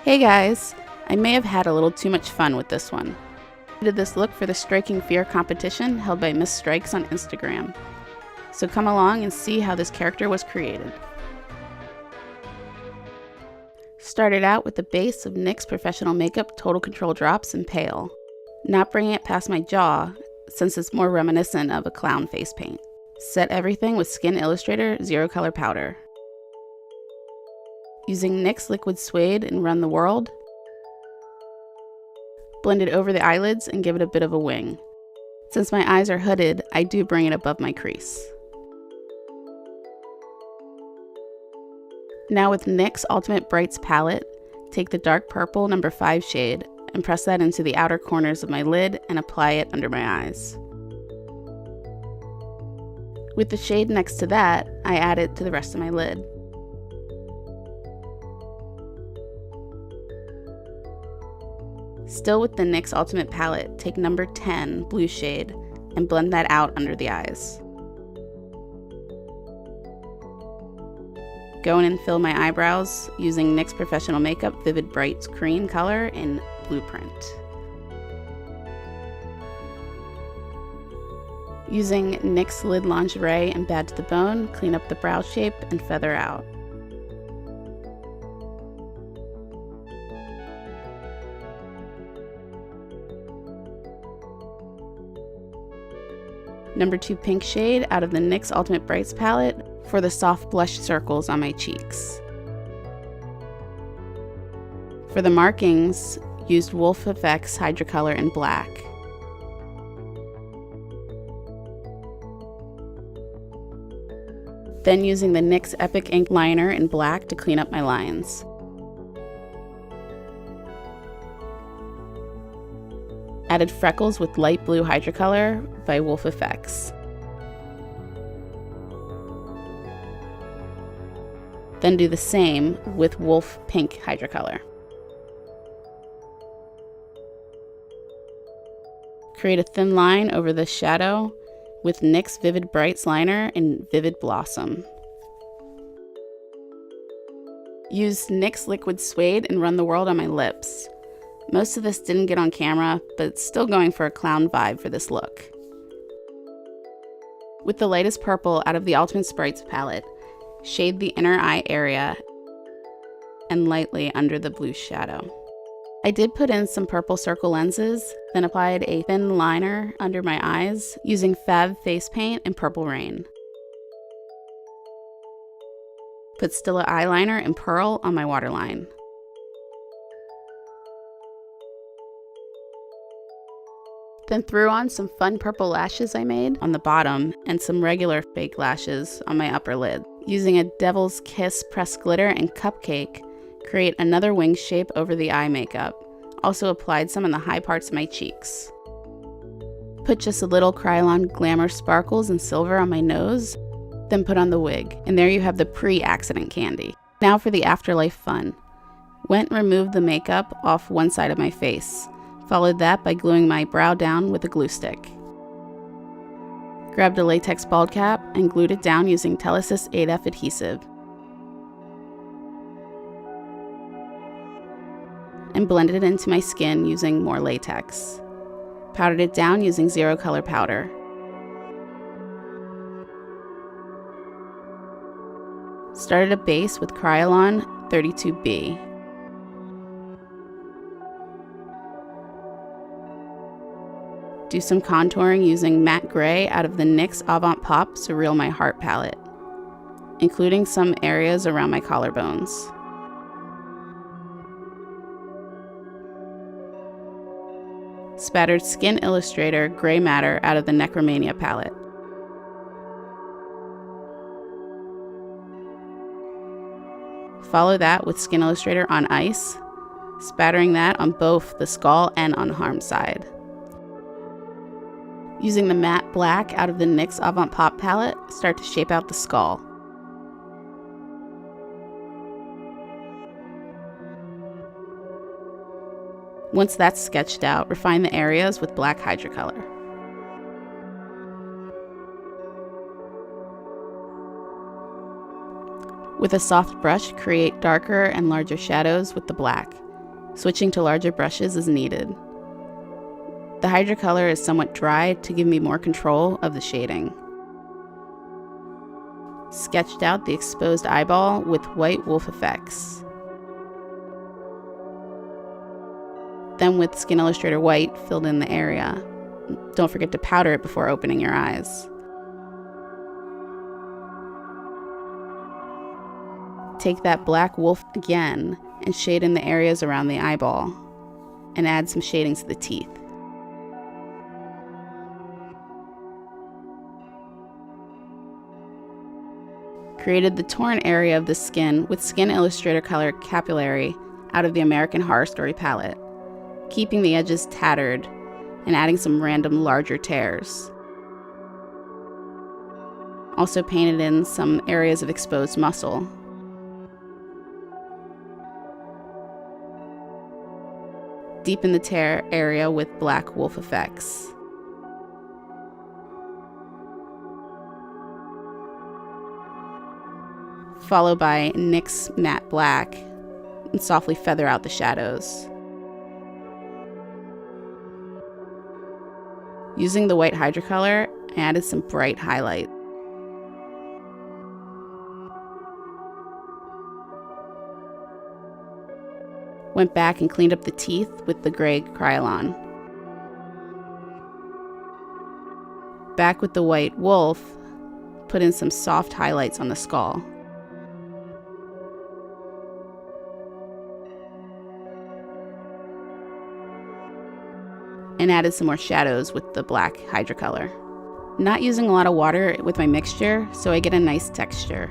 Hey guys! I may have had a little too much fun with this one. I did this look for the Striking Fear competition held by Miss Strikes on Instagram. So come along and see how this character was created. Started out with the base of NYX Professional Makeup Total Control Drops in Pale. Not bringing it past my jaw, since it's more reminiscent of a clown face paint. Set everything with Skin Illustrator Zerocolor Powder. Using NYX Liquid Suede in Run the World, blend it over the eyelids and give it a bit of a wing. Since my eyes are hooded, I do bring it above my crease. Now with NYX Ultimate Brights palette, take the dark purple No. 5 shade and press that into the outer corners of my lid and apply it under my eyes. With the shade next to that, I add it to the rest of my lid. Still with the NYX Ultimate palette, take No. 10 blue shade and blend that out under the eyes. Go in and fill my eyebrows using NYX Professional Makeup Vivid Brights Cream color in Blueprint. Using NYX Lid Lingerie and Bad to the Bone, clean up the brow shape and feather out. No. 2 pink shade out of the NYX Ultimate Brights palette for the soft blush circles on my cheeks. For the markings, used Wolfe FX Hydrocolor in black. Then using the NYX Epic Ink Liner in black to clean up my lines. Added freckles with light blue Hydrocolor by Wolfe FX. Then do the same with Wolfe Pink Hydrocolor. Create a thin line over the shadow with NYX Vivid Brights Liner in Vivid Blossom. Use NYX Liquid Suede and Run the World on my lips. Most of this didn't get on camera, but still going for a clown vibe for this look. With the lightest purple out of the Ultimate Sprites palette, shade the inner eye area and lightly under the blue shadow. I did put in some purple circle lenses, then applied a thin liner under my eyes using Fab Face Paint in Purple Rain. Put Stila eyeliner in Pearl on my waterline. Then threw on some fun purple lashes I made on the bottom and some regular fake lashes on my upper lid. Using a Devil's Kiss pressed glitter and Cupcake, create another wing shape over the eye makeup. Also applied some on the high parts of my cheeks. Put just a little Kryolan Glamour sparkles and silver on my nose, then put on the wig. And there you have the pre-accident candy. Now for the afterlife fun. Went and removed the makeup off one side of my face. Followed that by gluing my brow down with a glue stick. Grabbed a latex bald cap and glued it down using Telesis 8F adhesive. And blended it into my skin using more latex. Powdered it down using Zerocolor Powder. Started a base with Kryolan 32B. Do some contouring using matte gray out of the NYX Avant-Pop Surreal My Heart palette, including some areas around my collarbones. Spattered Skin Illustrator Gray Matter out of the Necromania palette. Follow that with Skin Illustrator on ice, spattering that on both the skull and unharmed side. Using the matte black out of the NYX Avant-Pop palette, start to shape out the skull. Once that's sketched out, refine the areas with black Hydrocolor. With a soft brush, create darker and larger shadows with the black. Switching to larger brushes is needed. The Hydrocolor is somewhat dry to give me more control of the shading. Sketched out the exposed eyeball with white Wolfe FX. Then with Skin Illustrator White, filled in the area. Don't forget to powder it before opening your eyes. Take that black Wolfe again and shade in the areas around the eyeball, and add some shading to the teeth. Created the torn area of the skin with Skin Illustrator color Capillary out of the American Horror Story palette, keeping the edges tattered and adding some random larger tears. Also painted in some areas of exposed muscle. Deepen the tear area with black Wolfe FX. Followed by NYX Matte Black and softly feather out the shadows. Using the white Hydrocolor, I added some bright highlight. Went back and cleaned up the teeth with the gray Kryolan. Back with the white Wolfe, put in some soft highlights on the skull. And added some more shadows with the black Hydrocolor. Not using a lot of water with my mixture, so I get a nice texture.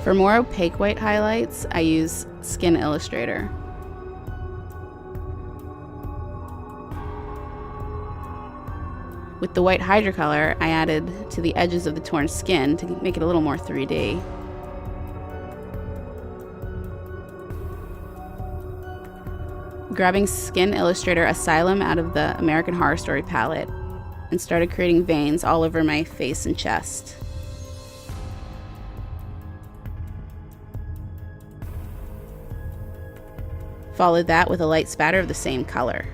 For more opaque white highlights, I use Skin Illustrator. With the white Hydrocolor, I added to the edges of the torn skin to make it a little more 3D. Grabbing Skin Illustrator Asylum out of the American Horror Story palette and started creating veins all over my face and chest. Followed that with a light spatter of the same color.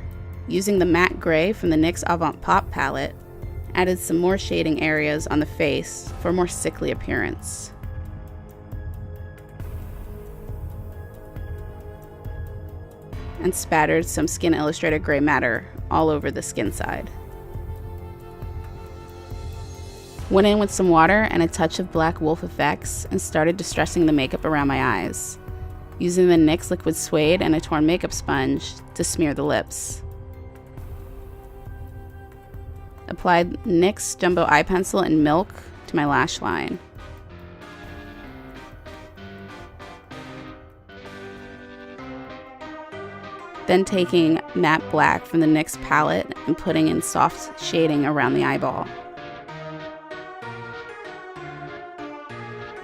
Using the matte gray from the NYX Avant-Pop palette, added some more shading areas on the face for a more sickly appearance. And spattered some Skin Illustrator gray matter all over the skin side. Went in with some water and a touch of black Wolfe FX and started distressing the makeup around my eyes, using the NYX Liquid Suede and a torn makeup sponge to smear the lips. Applied NYX Jumbo Eye Pencil and Milk to my lash line. Then taking matte black from the NYX palette and putting in soft shading around the eyeball.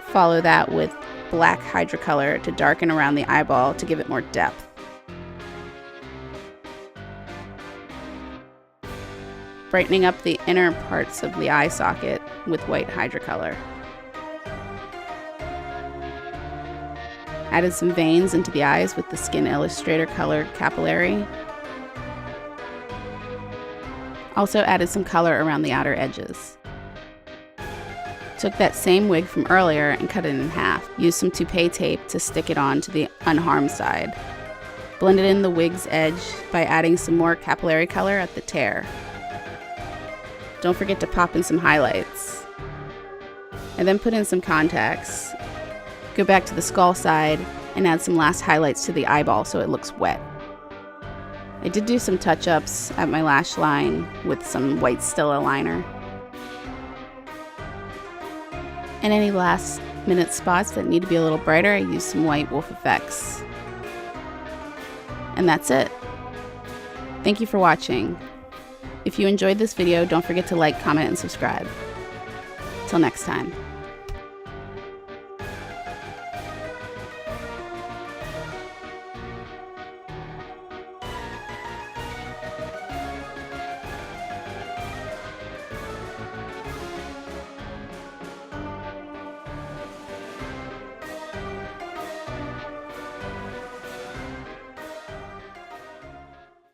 Follow that with black Hydrocolor to darken around the eyeball to give it more depth. Brightening up the inner parts of the eye socket with white Hydrocolor. Added some veins into the eyes with the Skin Illustrator color Capillary. Also added some color around the outer edges. Took that same wig from earlier and cut it in half. Used some toupee tape to stick it on to the unharmed side. Blended in the wig's edge by adding some more capillary color at the tear. Don't forget to pop in some highlights. And then put in some contacts. Go back to the skull side and add some last highlights to the eyeball so it looks wet. I did do some touch-ups at my lash line with some white Stila liner. And any last minute spots that need to be a little brighter, I used some white Wolfe FX. And that's it. Thank you for watching. If you enjoyed this video, don't forget to like, comment, and subscribe. Till next time.